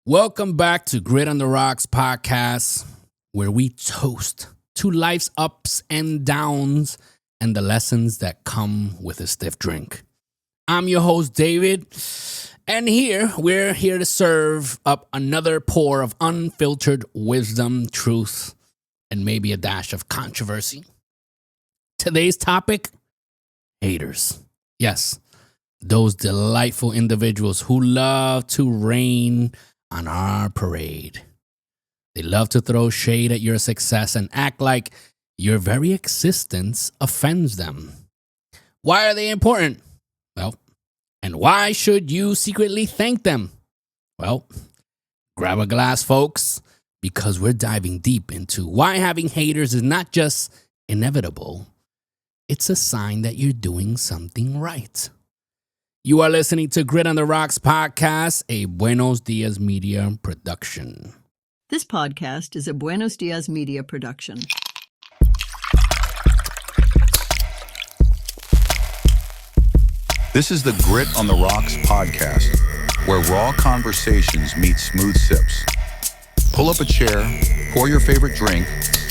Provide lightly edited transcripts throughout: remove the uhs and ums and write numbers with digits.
Welcome back to Grit on the Rocks podcast, where we toast to life's ups and downs and the lessons that come with a stiff drink. I'm your host, David, and we're here to serve up another pour of unfiltered wisdom, truth, and maybe a dash of controversy. Today's topic, haters. Yes, those delightful individuals who love to rain on our parade. They love to throw shade at your success and act like your very existence offends them. Why are they important? Well, and why should you secretly thank them? Well, grab a glass, folks, because we're diving deep into why having haters is not just inevitable. It's a sign that you're doing something right. You are listening to Grit on the Rocks podcast, a Buenos Dias Media production. This podcast is a Buenos Dias Media production. This is the Grit on the Rocks podcast, where raw conversations meet smooth sips. Pull up a chair, pour your favorite drink,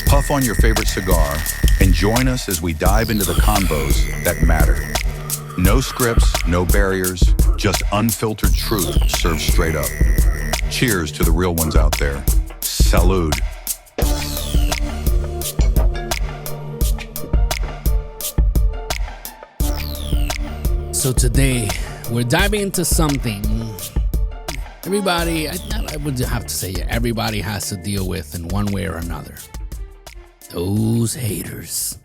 puff on your favorite cigar, and join us as we dive into the convos that matter. No scripts, no barriers, just unfiltered truth served straight up. Cheers to the real ones out there. Salud. So today, we're diving into something everybody, I would have to say everybody has to deal with in one way or another. Those haters.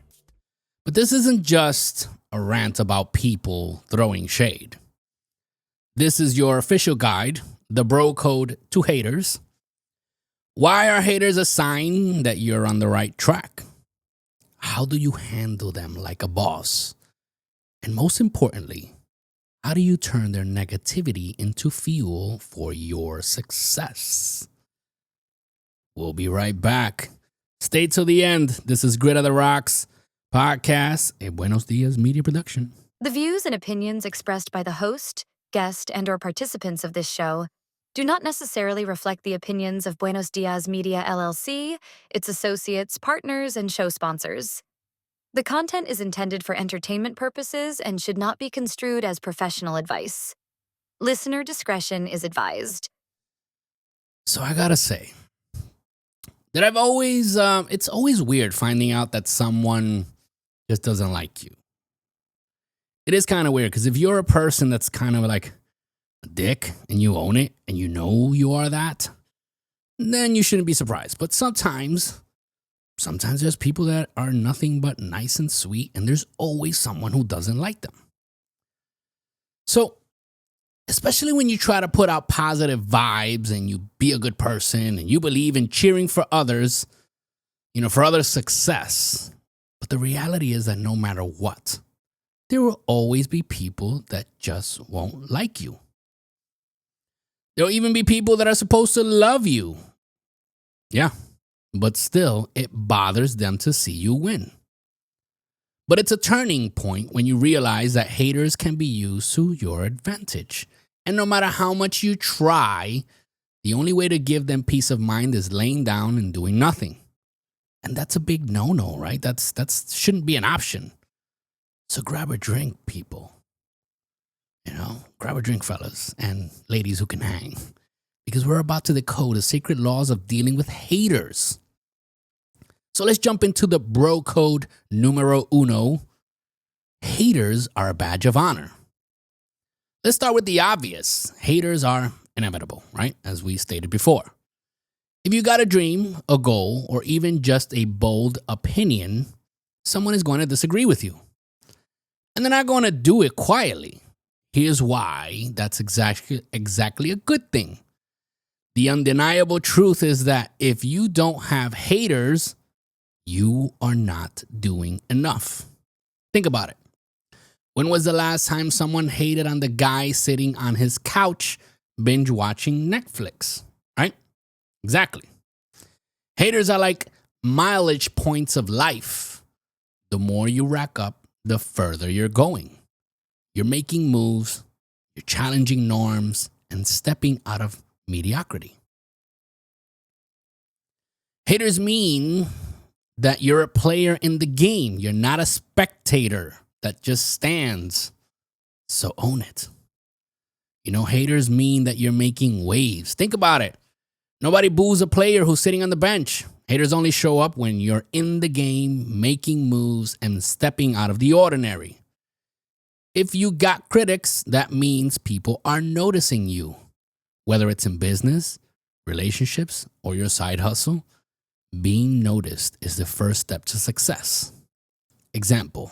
But this isn't just a rant about people throwing shade. This is your official guide, the bro code to haters. Why are haters a sign that you're on the right track? How do you handle them like a boss? And most importantly, how do you turn their negativity into fuel for your success? We'll be right back. Stay till the end. This is Grit on the Rocks podcast, a Buenos Dias Media production. The views and opinions expressed by the host, guest, and/or participants of this show do not necessarily reflect the opinions of Buenos Dias Media LLC, its associates, partners, and show sponsors. The content is intended for entertainment purposes and should not be construed as professional advice. Listener discretion is advised. So I gotta say that it's always weird finding out that someone just doesn't like you. It is kind of weird because if you're a person that's kind of like a dick and you own it and you know you are that, then you shouldn't be surprised. But sometimes there's people that are nothing but nice and sweet, and there's always someone who doesn't like them. So, especially when you try to put out positive vibes and you be a good person and you believe in cheering for others, for others' success. But the reality is that no matter what, there will always be people that just won't like you. There'll even be people that are supposed to love you. Yeah. But still, it bothers them to see you win. But it's a turning point when you realize that haters can be used to your advantage. And no matter how much you try, the only way to give them peace of mind is laying down and doing nothing. And that's a big no-no, right? That shouldn't be an option. So grab a drink, people. Grab a drink, fellas and ladies who can hang. Because we're about to decode the secret laws of dealing with haters. So let's jump into the bro code numero uno. Haters are a badge of honor. Let's start with the obvious. Haters are inevitable, right? As we stated before. If you got a dream, a goal, or even just a bold opinion, someone is going to disagree with you. And they're not going to do it quietly. Here's why that's exactly a good thing. The undeniable truth is that if you don't have haters, you are not doing enough. Think about it. When was the last time someone hated on the guy sitting on his couch binge watching Netflix? Right? Exactly. Haters are like mileage points of life. The more you rack up, the further you're going. You're making moves, you're challenging norms, and stepping out of mediocrity. Haters mean that you're a player in the game. You're not a spectator that just stands. So own it. Haters mean that you're making waves. Think about it. Nobody boos a player who's sitting on the bench. Haters only show up when you're in the game, making moves and stepping out of the ordinary. If you got critics, that means people are noticing you. Whether it's in business, relationships, or your side hustle, being noticed is the first step to success. Example.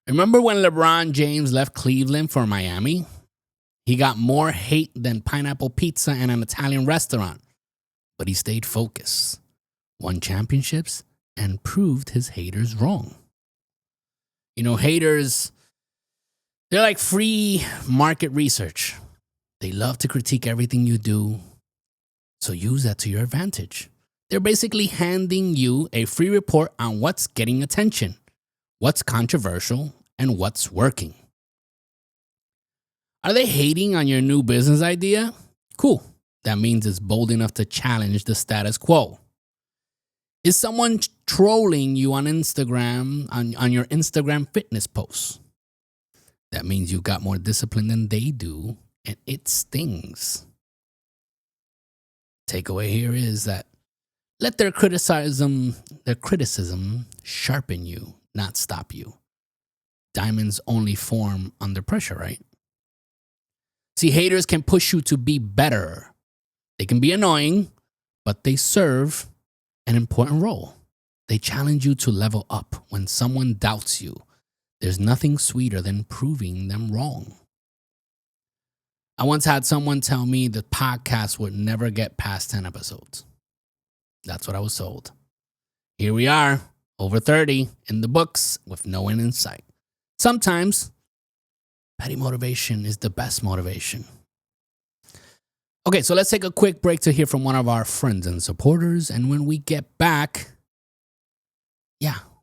Remember when LeBron James left Cleveland for Miami? He got more hate than pineapple pizza and an Italian restaurant. But he stayed focused, won championships, and proved his haters wrong. Haters, they're like free market research. They love to critique everything you do, so use that to your advantage. They're basically handing you a free report on what's getting attention, what's controversial, and what's working. Are they hating on your new business idea? Cool. That means it's bold enough to challenge the status quo. Is someone trolling you on Instagram, on your Instagram fitness posts? That means you got more discipline than they do, and it stings. Takeaway here is that let their criticism sharpen you, not stop you. Diamonds only form under pressure, right? See, haters can push you to be better. They can be annoying, but they serve an important role. They challenge you to level up. When someone doubts you, there's nothing sweeter than proving them wrong. I once had someone tell me the podcast would never get past 10 episodes. That's what I was told. Here we are, over 30 in the books with no end in sight. Sometimes petty motivation is the best motivation. Okay, so let's take a quick break to hear from one of our friends and supporters. And when we get back,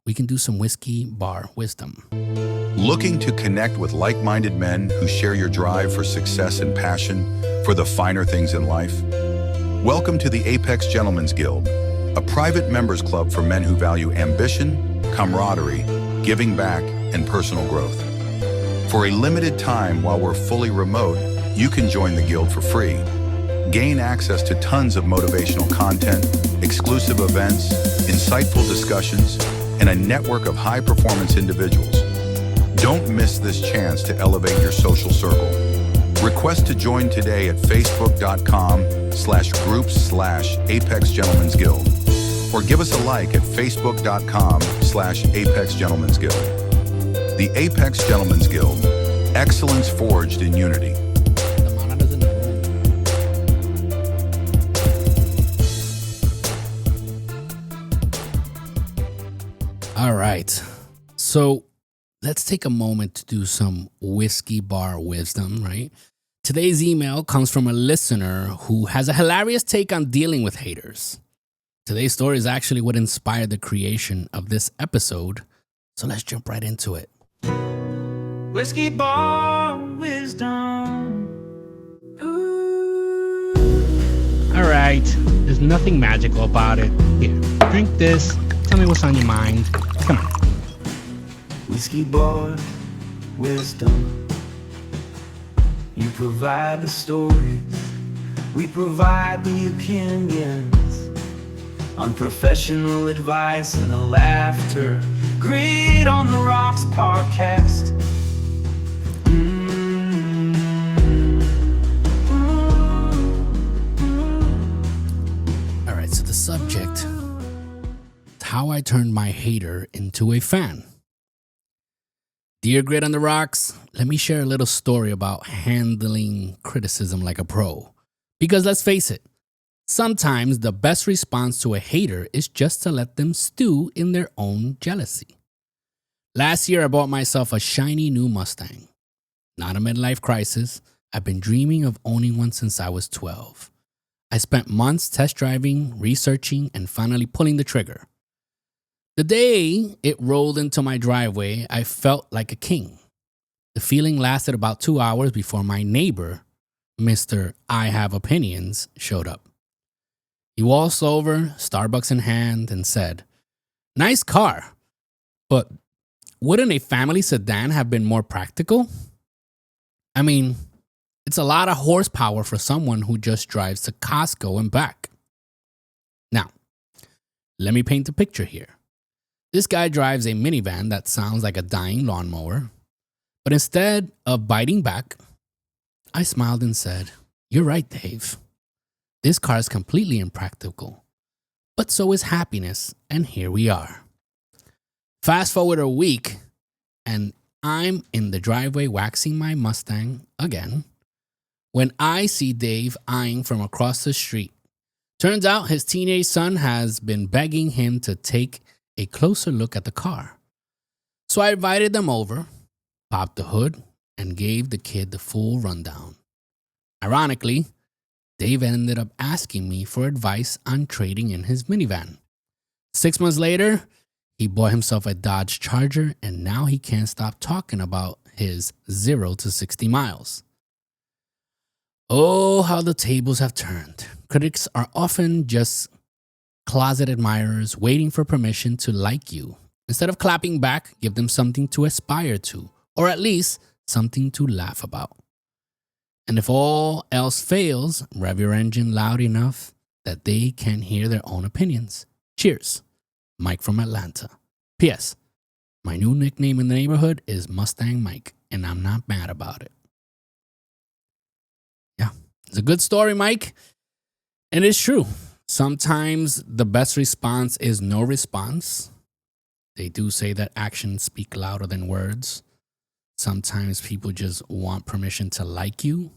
we can do some whiskey bar wisdom. Looking to connect with like-minded men who share your drive for success and passion for the finer things in life? Welcome to the Apex Gentlemen's Guild, a private members club for men who value ambition, camaraderie, giving back, and personal growth. For a limited time while we're fully remote, you can join the guild for free. Gain access to tons of motivational content, exclusive events, insightful discussions, and a network of high-performance individuals. Don't miss this chance to elevate your social circle. Request to join today at facebook.com/groups/Apex Gentlemen's Guild or give us a like at facebook.com/Apex Gentlemen's Guild. The Apex Gentlemen's Guild, excellence forged in unity. All right, so let's take a moment to do some whiskey bar wisdom, right? Today's email comes from a listener who has a hilarious take on dealing with haters. Today's story is actually what inspired the creation of this episode, so let's jump right into it. Whiskey bar wisdom. All right, there's nothing magical about it. Here, drink this. Tell me what's on your mind. Come on. Whiskey bar wisdom. You provide the stories, we provide the opinions, unprofessional advice and the laughter. Great on the Rocks podcast. All right, so the subject: how I turned my hater into a fan. Dear Grit on the Rocks, let me share a little story about handling criticism like a pro. Because let's face it, sometimes the best response to a hater is just to let them stew in their own jealousy. Last year, I bought myself a shiny new Mustang. Not a midlife crisis. I've been dreaming of owning one since I was 12. I spent months test driving, researching, and finally pulling the trigger. The day it rolled into my driveway, I felt like a king. The feeling lasted about 2 hours before my neighbor, Mr. I Have Opinions, showed up. He waltzed over, Starbucks in hand, and said, "Nice car, but wouldn't a family sedan have been more practical? I mean, it's a lot of horsepower for someone who just drives to Costco and back." Now, let me paint a picture here. This guy drives a minivan that sounds like a dying lawnmower, but instead of biting back, I smiled and said, "You're right, Dave. This car is completely impractical, but so is happiness, and here we are." Fast forward a week, and I'm in the driveway waxing my Mustang again when I see Dave eyeing from across the street. Turns out his teenage son has been begging him to take a closer look at the car. So I invited them over, popped the hood, and gave the kid the full rundown. Ironically, Dave ended up asking me for advice on trading in his minivan. 6 months later, he bought himself a Dodge Charger, and now he can't stop talking about his 0 to 60 miles. Oh, how the tables have turned. Critics are often just closet admirers waiting for permission to like you. Instead of clapping back, give them something to aspire to, or at least something to laugh about. And if all else fails, rev your engine loud enough that they can hear their own opinions. Cheers. Mike from Atlanta. P.S. My new nickname in the neighborhood is Mustang Mike, and I'm not mad about it. Yeah, it's a good story, Mike. And it's true. Sometimes the best response is no response. They do say that actions speak louder than words. Sometimes people just want permission to like you.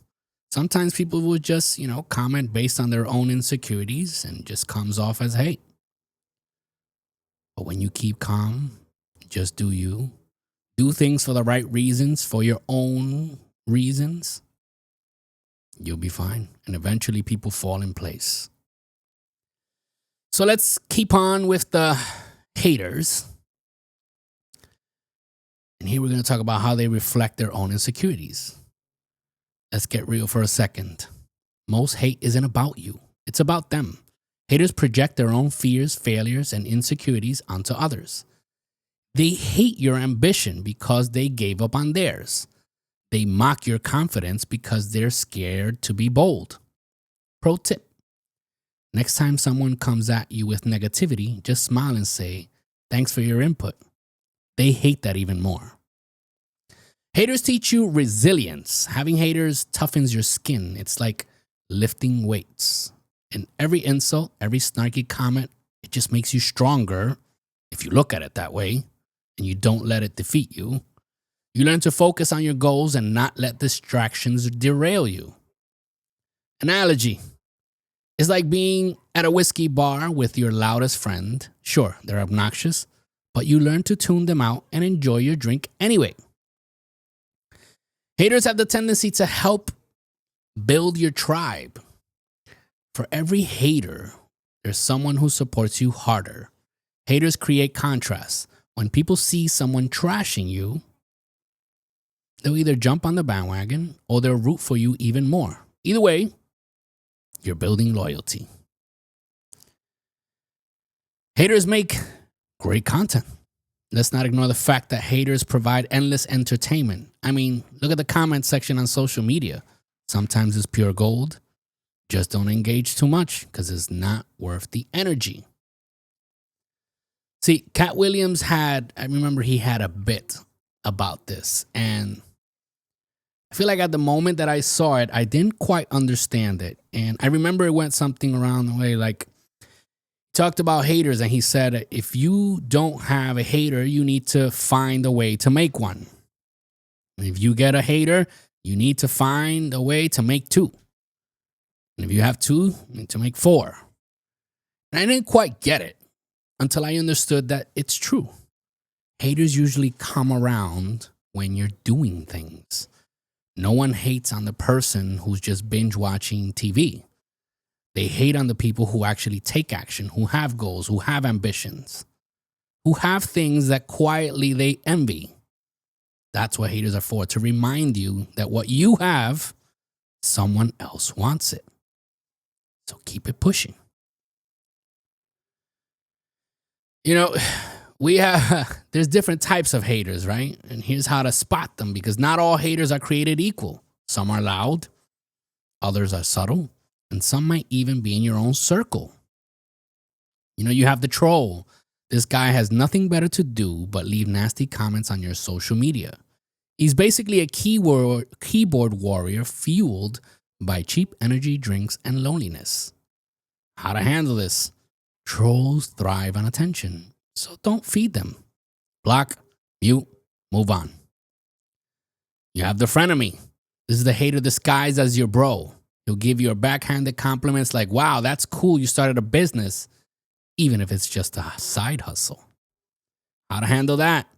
Sometimes people will just, comment based on their own insecurities and just comes off as hate. But when you keep calm, just do you. Do things for the right reasons, for your own reasons, you'll be fine. And eventually people fall in place. So let's keep on with the haters. And here we're going to talk about how they reflect their own insecurities. Let's get real for a second. Most hate isn't about you. It's about them. Haters project their own fears, failures, and insecurities onto others. They hate your ambition because they gave up on theirs. They mock your confidence because they're scared to be bold. Pro tip. Next time someone comes at you with negativity, just smile and say, "Thanks for your input." They hate that even more. Haters teach you resilience. Having haters toughens your skin. It's like lifting weights. And every insult, every snarky comment, it just makes you stronger if you look at it that way and you don't let it defeat you. You learn to focus on your goals and not let distractions derail you. Analogy. It's like being at a whiskey bar with your loudest friend. Sure, they're obnoxious, but you learn to tune them out and enjoy your drink anyway. Haters have the tendency to help build your tribe. For every hater, there's someone who supports you harder. Haters create contrast. When people see someone trashing you, they'll either jump on the bandwagon or they'll root for you even more. Either way, you're building loyalty. Haters make great content. Let's not ignore the fact that haters provide endless entertainment. I mean, look at the comment section on social media. Sometimes it's pure gold. Just don't engage too much because it's not worth the energy. See, Cat Williams I remember he had a bit about this. And I feel like at the moment that I saw it, I didn't quite understand it. And I remember it went something around the way like, talked about haters, and he said, if you don't have a hater, you need to find a way to make one. And if you get a hater, you need to find a way to make two. And if you have two, you need to make four. And I didn't quite get it until I understood that it's true. Haters usually come around when you're doing things. No one hates on the person who's just binge watching TV. They hate on the people who actually take action, who have goals, who have ambitions, who have things that quietly they envy. That's what haters are for, to remind you that what you have, someone else wants it. So keep it pushing. You know, there's different types of haters, right? And here's how to spot them, because not all haters are created equal. Some are loud, others are subtle, and some might even be in your own circle. You know, you have the troll. This guy has nothing better to do but leave nasty comments on your social media. He's basically a keyboard warrior fueled by cheap energy drinks and loneliness. How to handle this? Trolls thrive on attention, so don't feed them. Block, mute, move on. You have the frenemy. This is the hater disguised as your bro. He'll give you a backhanded compliments like, wow, that's cool, you started a business, even if it's just a side hustle. How to handle that?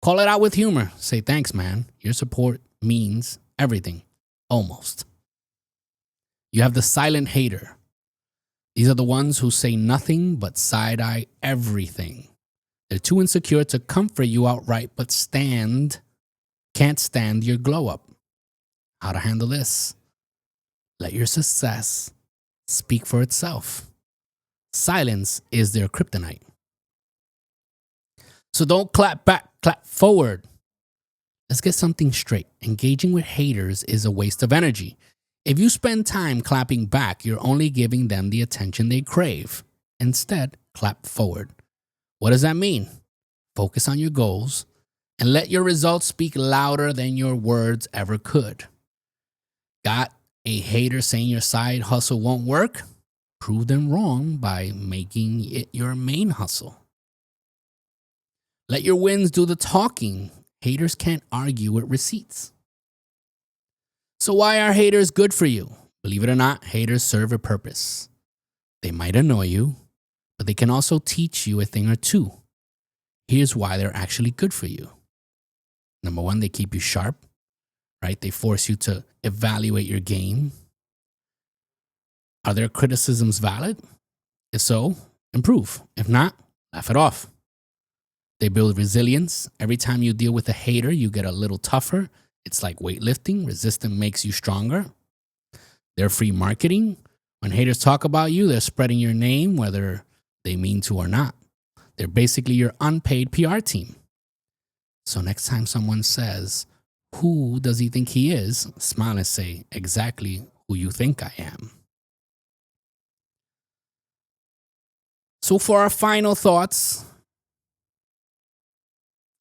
Call it out with humor. Say, thanks, man. Your support means everything. Almost. You have the silent hater. These are the ones who say nothing but side-eye everything. They're too insecure to comfort you outright, but can't stand your glow-up. How to handle this? Let your success speak for itself. Silence is their kryptonite. So don't clap back, clap forward. Let's get something straight. Engaging with haters is a waste of energy. If you spend time clapping back, you're only giving them the attention they crave. Instead, clap forward. What does that mean? Focus on your goals and let your results speak louder than your words ever could. Got a hater saying your side hustle won't work? Prove them wrong by making it your main hustle. Let your wins do the talking. Haters can't argue with receipts. So why are haters good for you? Believe it or not, haters serve a purpose. They might annoy you, but they can also teach you a thing or two. Here's why they're actually good for you. Number one, they keep you sharp, right? They force you to evaluate your game. Are their criticisms valid? If so, improve. If not, laugh it off. They build resilience. Every time you deal with a hater, you get a little tougher. It's like weightlifting. Resistance makes you stronger. They're free marketing. When haters talk about you, they're spreading your name, whether they mean to or not. They're basically your unpaid PR team. So next time someone says, who does he think he is? Smile and say, exactly who you think I am. So for our final thoughts,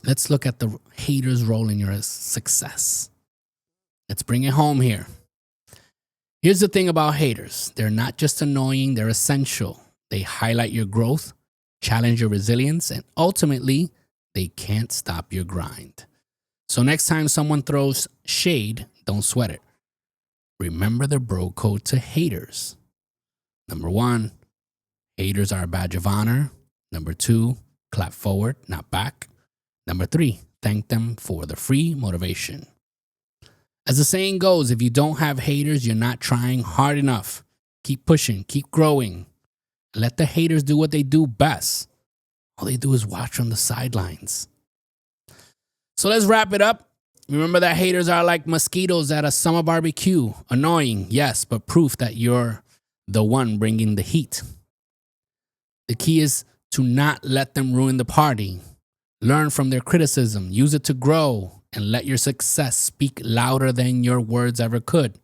let's look at the hater's role in your success. Let's bring it home here. Here's the thing about haters. They're not just annoying, they're essential. They highlight your growth, challenge your resilience, and ultimately, they can't stop your grind. So next time someone throws shade, don't sweat it. Remember the bro code to haters. Number one, haters are a badge of honor. Number two, clap forward, not back. Number three, thank them for the free motivation. As the saying goes, if you don't have haters, you're not trying hard enough. Keep pushing, keep growing. Let the haters do what they do best. All they do is watch from the sidelines. So let's wrap it up. Remember that haters are like mosquitoes at a summer barbecue. Annoying, yes, but proof that you're the one bringing the heat. The key is to not let them ruin the party. Learn from their criticism, use it to grow, and let your success speak louder than your words ever could.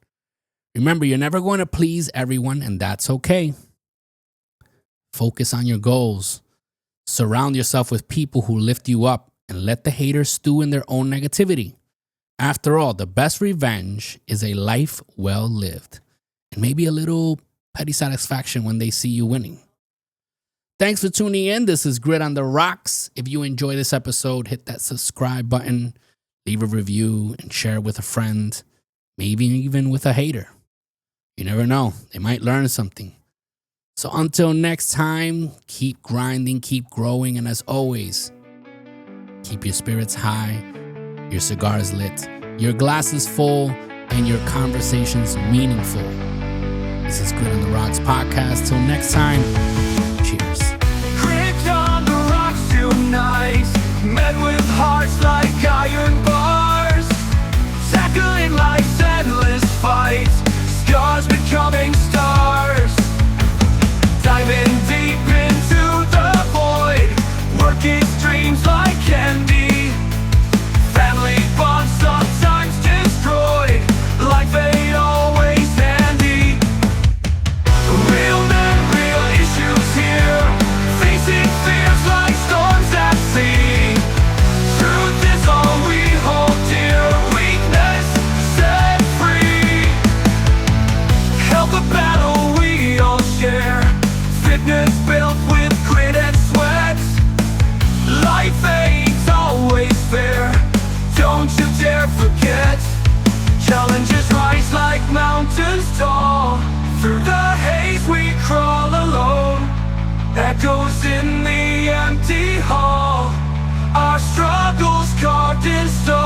Remember, you're never going to please everyone, and that's okay. Focus on your goals. Surround yourself with people who lift you up, and let the haters stew in their own negativity. After all, the best revenge is a life well lived, and maybe a little petty satisfaction when they see you winning. Thanks for tuning in. This is Grit on the Rocks. If you enjoy this episode, hit that subscribe button, leave a review, and share it with a friend, maybe even with a hater. You never know. They might learn something. So until next time, keep grinding, keep growing, and as always, keep your spirits high, your cigars lit, your glasses full, and your conversations meaningful. This is Grit on the Rocks podcast. Till next time, cheers. Grit on the rocks tonight, men with hearts like iron bars, tackling life's endless fight, scars becoming stars, diving deep into the void, carved in stone.